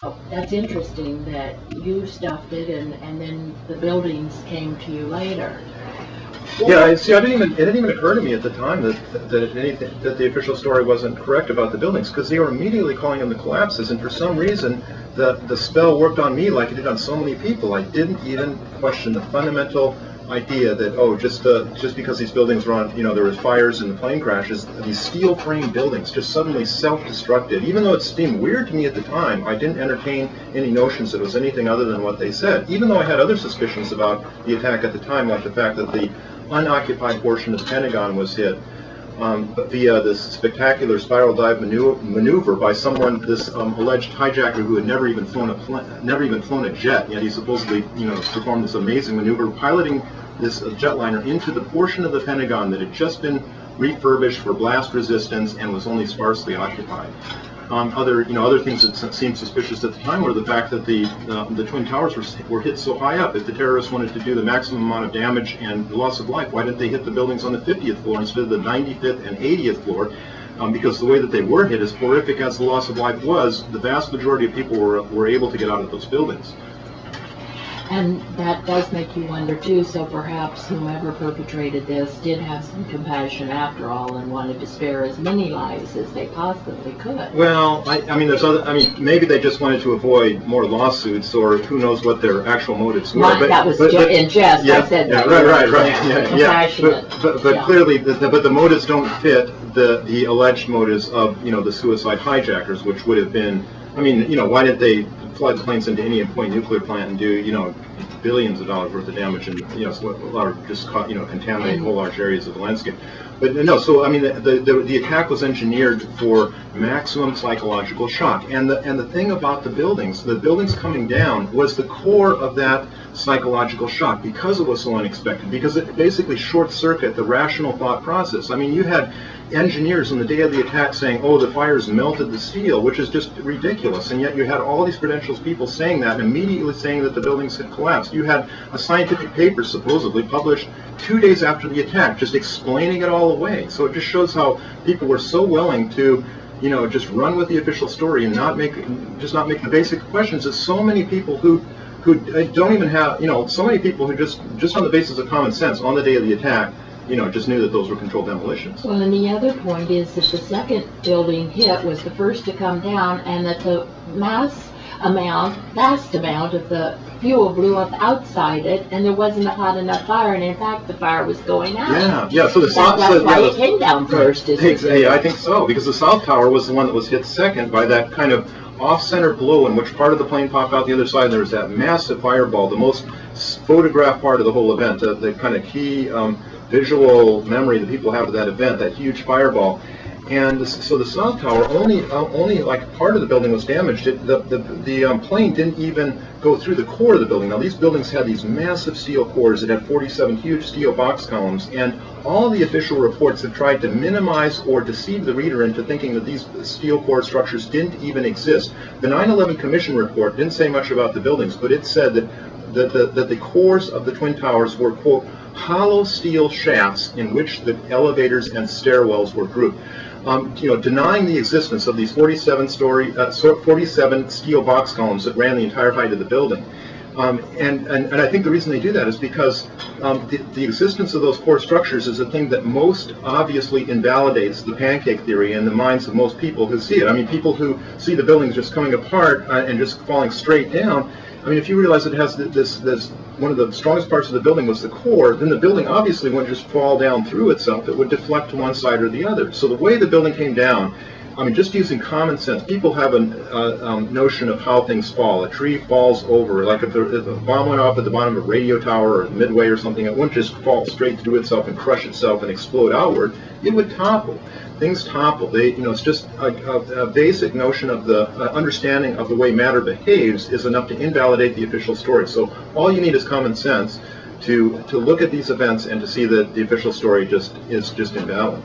Oh, that's interesting that you stuffed it and then the buildings came to you later. Yeah, see, it didn't even occur to me at the time that the official story wasn't correct about the buildings, because they were immediately calling them the collapses, and for some reason, the spell worked on me like it did on so many people. I didn't even question the fundamental idea that, oh, just because these buildings were on, there was fires and the plane crashes, these steel frame buildings just suddenly self-destructed. Even though it seemed weird to me at the time, I didn't entertain any notions that it was anything other than what they said, even though I had other suspicions about the attack at the time, like the fact that the unoccupied portion of the Pentagon was hit via this spectacular spiral dive maneuver by someone, this alleged hijacker who had never even flown a jet. Yet he supposedly, performed this amazing maneuver, piloting this jetliner into the portion of the Pentagon that had just been refurbished for blast resistance and was only sparsely occupied. Other things that seemed suspicious at the time were the fact that the Twin Towers were hit so high up. If the terrorists wanted to do the maximum amount of damage and loss of life, why didn't they hit the buildings on the 50th floor instead of the 95th and 80th floor? Because the way that they were hit, as horrific as the loss of life was, the vast majority of people were able to get out of those buildings. And that does make you wonder too, so perhaps whomever perpetrated this did have some compassion after all and wanted to spare as many lives as they possibly could. Well, maybe they just wanted to avoid more lawsuits, or who knows what their actual motives were. That was in jest. Yeah, I said yeah, that. right. Compassionate. But clearly, the motives don't fit the alleged motives of the suicide hijackers, which would have been, why didn't they fly the planes into Indian Point nuclear plant and do billions of dollars worth of damage and just contaminate whole large areas of the landscape? But no, so the attack was engineered for maximum psychological shock, and the thing about the buildings coming down was the core of that psychological shock, because it was so unexpected, because it basically short-circuited the rational thought process. You had engineers on the day of the attack saying, oh, the fires melted the steel, which is just ridiculous, and yet you had all these credentials people saying that, and immediately saying that the buildings had collapsed. You had a scientific paper supposedly published 2 days after the attack just explaining it all away. So it just shows how people were so willing to just run with the official story and not make the basic questions that so many people who don't even have, so many people who just on the basis of common sense on the day of the attack, just knew that those were controlled demolitions. Well, and the other point is that the second building hit was the first to come down, and that the vast amount of the fuel blew up outside it, and there wasn't a hot enough fire, and in fact the fire was going out. Yeah. So that's why it came down first. I think so, because the South Tower was the one that was hit second by that kind of off-center blow in which part of the plane popped out the other side, and there was that massive fireball, the most photographed part of the whole event, the kind of key visual memory that people have of that event, that huge fireball. And so the South Tower, only like part of the building was damaged. The plane didn't even go through the core of the building. Now these buildings had these massive steel cores that had 47 huge steel box columns, and all the official reports have tried to minimize or deceive the reader into thinking that these steel core structures didn't even exist. The 9/11 Commission report didn't say much about the buildings, but it said that the cores of the Twin Towers were, quote, hollow steel shafts in which the elevators and stairwells were grouped. Denying the existence of these 47 steel box columns that ran the entire height of the building. And I think the reason they do that is because the existence of those core structures is the thing that most obviously invalidates the pancake theory in the minds of most people who see it. People who see the buildings just coming apart and just falling straight down. If you realize it has this one of the strongest parts of the building was the core, then the building obviously wouldn't just fall down through itself. It would deflect to one side or the other. So the way the building came down, just using common sense, people have a notion of how things fall. A tree falls over, like if a bomb went off at the bottom of a radio tower or midway or something, it wouldn't just fall straight through itself and crush itself and explode outward. It would topple. Things topple. It's just a basic notion of the understanding of the way matter behaves is enough to invalidate the official story. So all you need is common sense to look at these events and to see that the official story is just invalid.